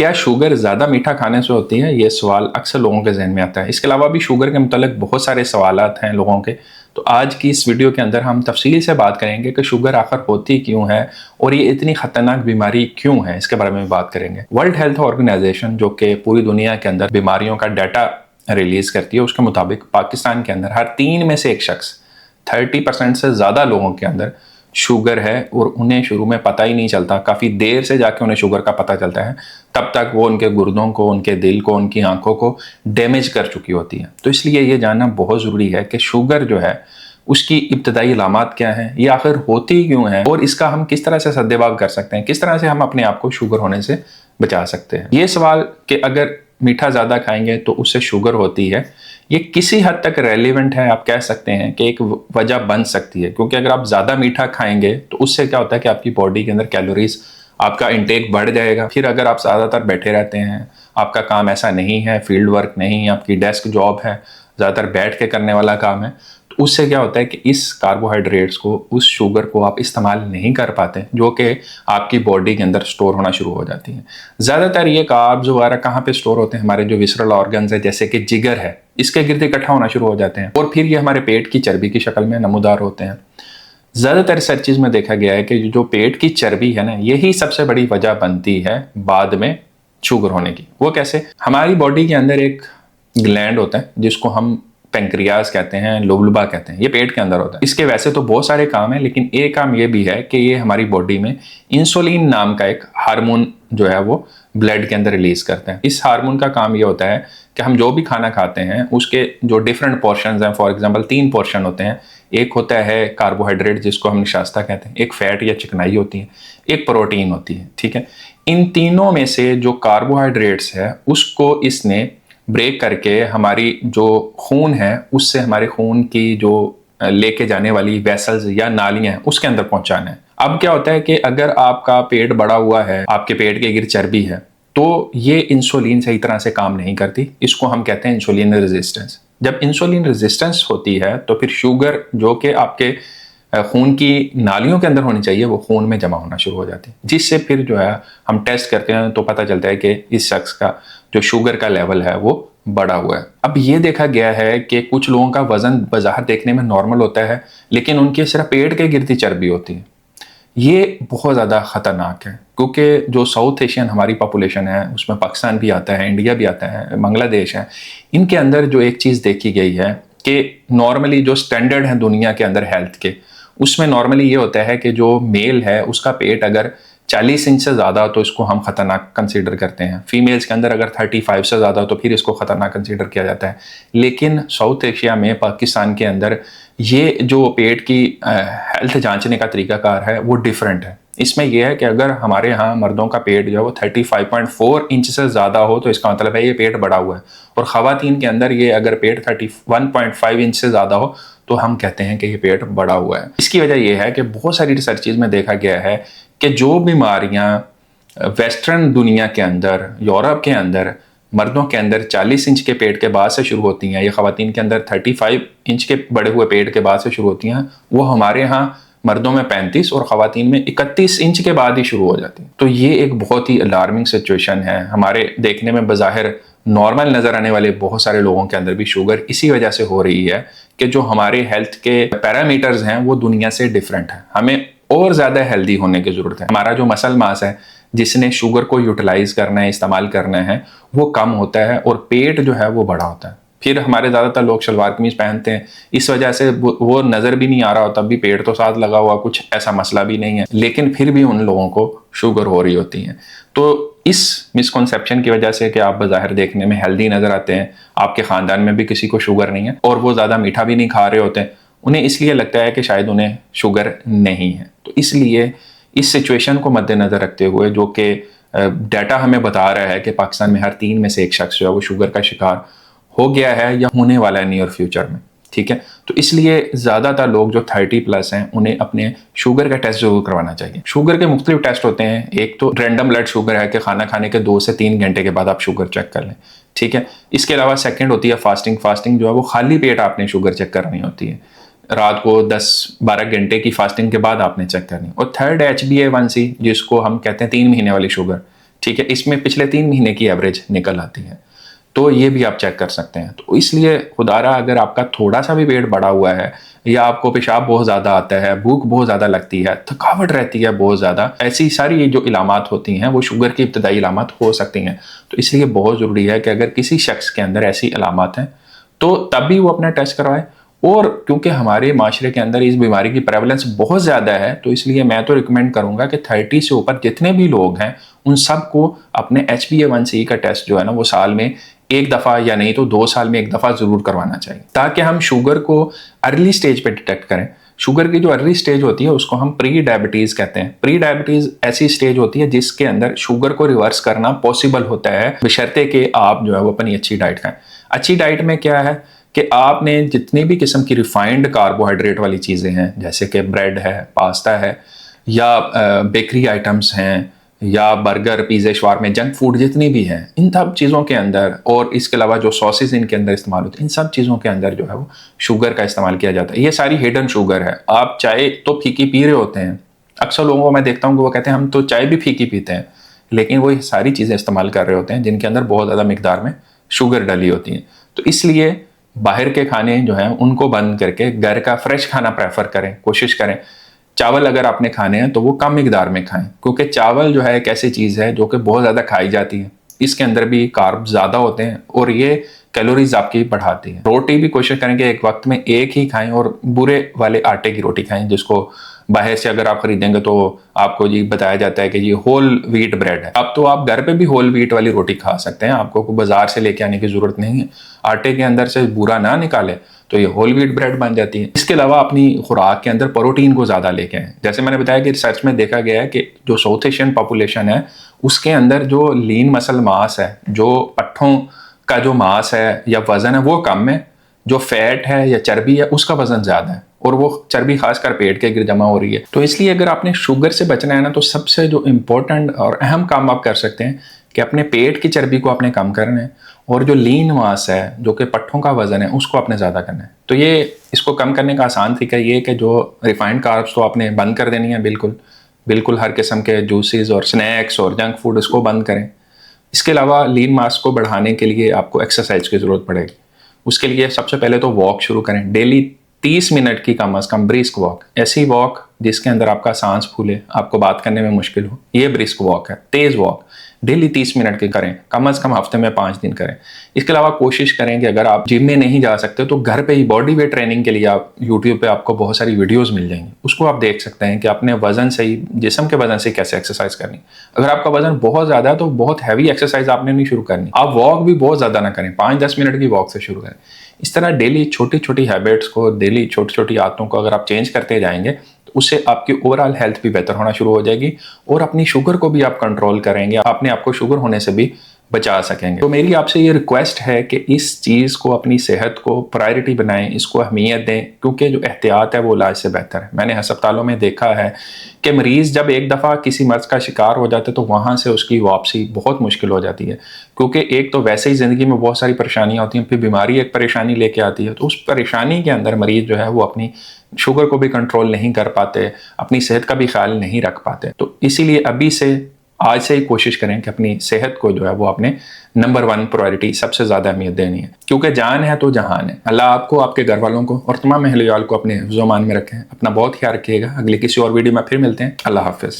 क्या शुगर ज़्यादा मीठा खाने से होती है? ये सवाल अक्सर लोगों के ज़हन में आता है। इसके अलावा भी शुगर के मुतालिक बहुत सारे सवालात हैं लोगों के। तो आज की इस वीडियो के अंदर हम तफसील से बात करेंगे कि शुगर आखिर होती क्यों है और ये इतनी ख़तरनाक बीमारी क्यों है, इसके बारे में बात करेंगे। वर्ल्ड हेल्थ ऑर्गेनाइजेशन, जो कि पूरी दुनिया के अंदर बीमारियों का डाटा रिलीज़ करती है, उसके मुताबिक पाकिस्तान के अंदर हर 3 में से एक शख्स 30% से ज़्यादा लोगों के अंदर शुगर है और उन्हें शुरू में पता ही नहीं चलता। काफ़ी देर से जाके उन्हें शुगर का पता चलता है, तब तक वो उनके गुर्दों को, उनके दिल को, उनकी आंखों को डैमेज कर चुकी होती है। तो इसलिए ये जानना बहुत ज़रूरी है कि शुगर जो है उसकी इब्तदाई अलामात क्या हैं, ये आखिर होती क्यों है और इसका हम किस तरह से सद्देबाब कर सकते हैं, किस तरह से हम अपने आप को शुगर होने से बचा सकते हैं। ये सवाल कि अगर मीठा ज़्यादा खाएंगे तो उससे शुगर होती है, ये किसी हद तक रेलिवेंट है। आप कह सकते हैं कि एक वजह बन सकती है, क्योंकि अगर आप ज़्यादा मीठा खाएंगे तो उससे क्या होता है कि आपकी बॉडी के अंदर कैलोरीज, आपका इंटेक बढ़ जाएगा। फिर अगर आप ज़्यादातर बैठे रहते हैं, आपका काम ऐसा नहीं है, फील्ड वर्क नहीं, आपकी डेस्क जॉब है, ज़्यादातर बैठ के करने वाला काम है, तो उससे क्या होता है कि इस कार्बोहाइड्रेट्स को, उस शुगर को आप इस्तेमाल नहीं कर पाते, जो कि आपकी बॉडी के अंदर स्टोर होना शुरू हो जाती है। ज़्यादातर ये कार्ब्स वगैरह कहाँ पे स्टोर होते हैं? हमारे जो विसरल ऑर्गन्स है, जैसे कि जिगर है, इसके गिर्द इकट्ठा होना शुरू हो जाते हैं और फिर ये हमारे पेट की चर्बी की शक्ल में नमूदार होते हैं। ज़्यादातर रिसर्चेज में देखा गया है कि जो पेट की चर्बी है ना, यही सबसे बड़ी वजह बनती है बाद में शुगर होने की। वो कैसे? हमारी बॉडी के अंदर एक ग्लैंड होता है जिसको हम पेंक्रियाज कहते हैं, लोबलुबा कहते हैं, ये पेट के अंदर होता है। इसके वैसे तो बहुत सारे काम हैं, लेकिन एक काम ये भी है कि ये हमारी बॉडी में इंसुलिन नाम का एक हार्मोन जो है वो ब्लड के अंदर रिलीज करते हैं। इस हार्मोन का काम ये होता है कि हम जो भी खाना खाते हैं उसके जो डिफरेंट पोर्शंस हैं, फॉर एग्जांपल 3 पोर्शन होते हैं। एक होता है कार्बोहाइड्रेट जिसको हम निशास्ता कहते हैं, एक फैट या चिकनाई होती है, एक प्रोटीन होती है। ठीक है, इन तीनों में से जो कार्बोहाइड्रेट्स है उसको इसने ब्रेक करके हमारी जो खून है उससे हमारे खून की जो लेके जाने वाली वेसल्स या नालियां हैं उसके अंदर पहुंचाना है। अब क्या होता है कि अगर आपका पेट बड़ा हुआ है, आपके पेट के गिर चर्बी है, तो ये इंसुलिन सही तरह से काम नहीं करती। इसको हम कहते हैं इंसुलिन रेजिस्टेंस। जब इंसुलिन रेजिस्टेंस होती है तो फिर शुगर जो कि आपके खून की नालियों के अंदर होनी चाहिए, वो खून में जमा होना शुरू हो जाती है, जिससे फिर जो है हम टेस्ट करते हैं तो पता चलता है कि इस शख्स का जो शुगर का लेवल है वो बढ़ा हुआ है। अब ये देखा गया है कि कुछ लोगों का वजन बाहर देखने में नॉर्मल होता है, लेकिन उनके सिर्फ पेट के गिरती चर्बी होती है। ये बहुत ज़्यादा ख़तरनाक है, क्योंकि जो साउथ एशियन हमारी पॉपुलेशन है, उसमें पाकिस्तान भी आता है, इंडिया भी आता है, बांग्लादेश है, इनके अंदर जो एक चीज़ देखी गई है कि नॉर्मली जो स्टैंडर्ड है दुनिया के अंदर हेल्थ के, उसमें नॉर्मली ये होता है कि जो मेल है उसका पेट अगर 40 इंच से ज़्यादा तो इसको हम ख़तरनाक कंसीडर करते हैं। फीमेल्स के अंदर अगर 35 से ज़्यादा तो फिर इसको ख़तरनाक कंसीडर किया जाता है। लेकिन साउथ एशिया में, पाकिस्तान के अंदर ये जो पेट की हेल्थ जांचने का तरीकाकार है वो डिफरेंट है। इसमें यह है कि अगर हमारे यहाँ मर्दों का पेट जो है वो 35.4 इंच से ज़्यादा हो तो इसका मतलब है ये पेट बढ़ा हुआ है, और ख़वातीन के अंदर ये अगर पेट 31.5 इंच से ज़्यादा हो तो हम कहते हैं कि ये पेट बढ़ा हुआ है। इसकी वजह यह है कि बहुत सारी रिसर्चेज में देखा गया है कि जो बीमारियां वेस्टर्न दुनिया के अंदर, यूरोप के अंदर मर्दों के अंदर 40 इंच के पेट के बाद से शुरू होती हैं, ये ख़वातीन के अंदर 35 इंच के बड़े हुए पेट के बाद से शुरू होती हैं, वो हमारे यहाँ मर्दों में 35 और ख़वातीन में 31 इंच के बाद ही शुरू हो जाती हैं। तो ये एक बहुत ही अलार्मिंग सिचुएशन है। हमारे देखने में बज़ाहिर नॉर्मल नज़र आने वाले बहुत सारे लोगों के अंदर भी शुगर इसी वजह से हो रही है कि जो हमारे हेल्थ के पैरामीटर्स हैं वो दुनिया से डिफरेंट है। हमें और ज़्यादा हेल्दी होने की ज़रूरत है। हमारा जो मसल मास है जिसने शुगर को यूटिलाइज करना है, इस्तेमाल करना है, वो कम होता है और पेट जो है वो बड़ा होता है। फिर हमारे ज़्यादातर लोग शलवार कमीज पहनते हैं, इस वजह से वो नज़र भी नहीं आ रहा होता, भी पेट तो साथ लगा हुआ, कुछ ऐसा मसला भी नहीं है, लेकिन फिर भी उन लोगों को शुगर हो रही होती है। तो इस मिसकॉन्सेप्शन की वजह से कि आप बाहर देखने में हेल्दी नज़र आते हैं, आपके ख़ानदान में भी किसी को शुगर नहीं है और वो ज़्यादा मीठा भी नहीं खा रहे होते, उन्हें इसलिए लगता है कि शायद उन्हें शुगर नहीं है। तो इसलिए इस सिचुएशन को मद्देनज़र रखते हुए, जो कि डाटा हमें बता रहा है कि पाकिस्तान में हर 3 में से एक शख्स जो है वो शुगर का शिकार हो गया है या होने वाला है नियर फ्यूचर में। ठीक है, तो इसलिए ज़्यादातर लोग जो 30+ हैं उन्हें अपने शुगर का टेस्ट जरूर करवाना चाहिए। शुगर के मुख्तलिफ टेस्ट होते हैं। एक तो रैंडम ब्लड शुगर है कि खाना खाने के 2 से 3 घंटे के बाद आप शुगर चेक कर लें। ठीक है, इसके अलावा सेकंड होती है फास्टिंग। फास्टिंग जो है वो खाली पेट आपने शुगर चेक करनी होती है, रात को 10-12 घंटे की फास्टिंग के बाद आपने चेक करनी। और थर्ड HbA1c, जिसको हम कहते हैं 3 महीने वाली शुगर, ठीक है, इसमें पिछले 3 महीने की एवरेज निकल आती है, तो ये भी आप चेक कर सकते हैं। तो इसलिए खुदारा अगर आपका थोड़ा सा भी वेट बढ़ा हुआ है, या आपको पेशाब बहुत ज़्यादा आता है, भूख बहुत ज़्यादा लगती है, थकावट रहती है बहुत ज़्यादा, ऐसी सारी जो इलामात होती हैं वो शुगर की इब्तदाई इलामात हो सकती हैं। तो इसलिए बहुत ज़रूरी है कि अगर किसी शख्स के अंदर ऐसी इलामात हैं तो तब भी वो अपना टेस्ट करवाए। और क्योंकि हमारे माशरे के अंदर इस बीमारी की प्रेवलेंस बहुत ज़्यादा है, तो इसलिए मैं तो रिकमेंड करूँगा कि 30 से ऊपर जितने भी लोग हैं उन सबको अपने HbA1c का टेस्ट जो है ना वो साल में एक दफ़ा या नहीं तो 2 साल में एक दफ़ा ज़रूर करवाना चाहिए, ताकि हम शुगर को अर्ली स्टेज पे डिटेक्ट करें। शुगर की जो अर्ली स्टेज होती है उसको हम प्री डायबिटीज़ कहते हैं। प्री डायबिटीज़ ऐसी स्टेज होती है जिसके अंदर शुगर को रिवर्स करना पॉसिबल होता है, बशर्ते कि आप जो है वो अपनी अच्छी डाइट खाएं। अच्छी डाइट में क्या है कि आपने जितनी भी किस्म की रिफाइंड कार्बोहाइड्रेट वाली चीज़ें हैं, जैसे कि ब्रेड है, पास्ता है, या बेकरी आइटम्स हैं, या बर्गर, पिज़्ज़ा, शवारमे, जंक फूड जितनी भी हैं, इन सब चीज़ों के अंदर, और इसके अलावा जो सॉसेज इनके अंदर इस्तेमाल होते हैं, इन सब चीज़ों के अंदर जो है वो शुगर का इस्तेमाल किया जाता है। ये सारी हिडन शुगर है। आप चाय तो फीकी पी रहे होते हैं, अक्सर लोगों को मैं देखता हूँ कि वो कहते हैं हम तो चाय भी फीकी पीते हैं, लेकिन वो ये सारी चीज़ें इस्तेमाल कर रहे होते हैं जिनके अंदर बहुत ज़्यादा मिकदार में शुगर डली होती है। तो इसलिए बाहर के खाने जो हैं उनको बंद करके घर का फ्रेश खाना प्रेफर करें, कोशिश करें। चावल अगर आपने खाने हैं तो वो कम मिकदार में खाएं, क्योंकि चावल जो है एक ऐसी चीज़ है जो कि बहुत ज़्यादा खाई जाती है, इसके अंदर भी कार्ब ज़्यादा होते हैं और ये कैलोरीज आपकी बढ़ाती है। रोटी भी कोशिश करें कि एक वक्त में एक ही खाएं, और बुरे वाले आटे की रोटी खाएं, जिसको बाहर से अगर आप खरीदेंगे तो आपको ये बताया जाता है कि ये होल व्हीट ब्रेड है। अब तो आप घर पे भी होल व्हीट वाली रोटी खा सकते हैं, आपको बाजार से लेके आने की जरूरत नहीं है। आटे के अंदर से बुरा ना निकाले तो ये होल व्हीट ब्रेड बन जाती है। इसके अलावा अपनी खुराक के अंदर प्रोटीन को ज़्यादा लेके आएं। जैसे मैंने बताया कि रिसर्च में देखा गया है कि जो साउथ एशियन पॉपुलेशन है उसके अंदर जो लीन मसल मास है, जो पट्ठों का जो मास है या वजन है वो कम है, जो फैट है या चर्बी है उसका वजन ज़्यादा है, और वो चर्बी खासकर पेट के गिर जमा हो रही है। तो इसलिए अगर आपने शुगर से बचना है ना, तो सबसे जो इम्पोर्टेंट और अहम काम आप कर सकते हैं कि अपने पेट की चर्बी को आपने कम करना है, और जो लीन मास है, जो कि पट्ठों का वजन है, उसको आपने ज़्यादा करना है। तो ये इसको कम करने का आसान तरीका ये कि जो रिफाइंड कार्ब्स तो आपने बंद कर देनी है, बिल्कुल हर किस्म के जूसेस और स्नैक्स और जंक फूड इसको बंद करें। इसके अलावा लीन मास को बढ़ाने के लिए आपको एक्सरसाइज की ज़रूरत पड़ेगी। उसके लिए सबसे पहले तो वॉक शुरू करें, डेली 30 मिनट की कम अज़ कम ब्रिस्क वॉक। ऐसी वॉक जिसके अंदर आपका सांस फूले, आपको बात करने में मुश्किल हो, ये ब्रिस्क वॉक है। तेज़ वॉक डेली 30 मिनट की करें, कम अज़ कम हफ्ते में 5 दिन करें। इसके अलावा कोशिश करें कि अगर आप जिम में नहीं जा सकते तो घर पे ही बॉडी वेट ट्रेनिंग के लिए आप यूट्यूब पे आपको बहुत सारी वीडियोस मिल जाएंगी, उसको आप देख सकते हैं कि अपने वजन से ही, जिस्म के वजन से कैसे एक्सरसाइज करनी। अगर आपका वजन बहुत ज़्यादा है तो बहुत हैवी एक्सरसाइज आपने नहीं शुरू करनी। आप वॉक भी बहुत ज़्यादा ना करें, 5-10 मिनट की वॉक से शुरू करें। इस तरह डेली छोटी छोटी हैबिट्स को, डेली छोटी छोटी आदतों को अगर आप चेंज करते जाएंगे तो उससे आपकी ओवरऑल हेल्थ भी बेहतर होना शुरू हो जाएगी, और अपनी शुगर को भी आप कंट्रोल करेंगे, अपने आप को शुगर होने से भी बचा सकेंगे। तो मेरी आपसे ये रिक्वेस्ट है कि इस चीज़ को, अपनी सेहत को प्रायोरिटी बनाएं, इसको अहमियत दें, क्योंकि जो एहतियात है वो इलाज से बेहतर है। मैंने अस्पतालों में देखा है कि मरीज़ जब एक दफ़ा किसी मर्ज़ का शिकार हो जाता है तो वहाँ से उसकी वापसी बहुत मुश्किल हो जाती है, क्योंकि एक तो वैसे ही ज़िंदगी में बहुत सारी परेशानियाँ होती हैं, फिर बीमारी एक परेशानी लेके आती है, तो उस परेशानी के अंदर मरीज़ जो है वो अपनी शुगर को भी कंट्रोल नहीं कर पाते, अपनी सेहत का भी ख्याल नहीं रख पाते। तो इसीलिए अभी से, आज से ही कोशिश करें कि अपनी सेहत को जो है वो अपने नंबर 1 प्रायोरिटी, सबसे ज़्यादा अहमियत देनी है, क्योंकि जान है तो जहान है। अल्लाह आपको, आपके घर वालों को और तमाम अहल वाल को अपने ज़ुमान में रखें। अपना बहुत ख्याल रखिएगा। अगले किसी और वीडियो में फिर मिलते हैं। अल्लाह हाफ़िज़।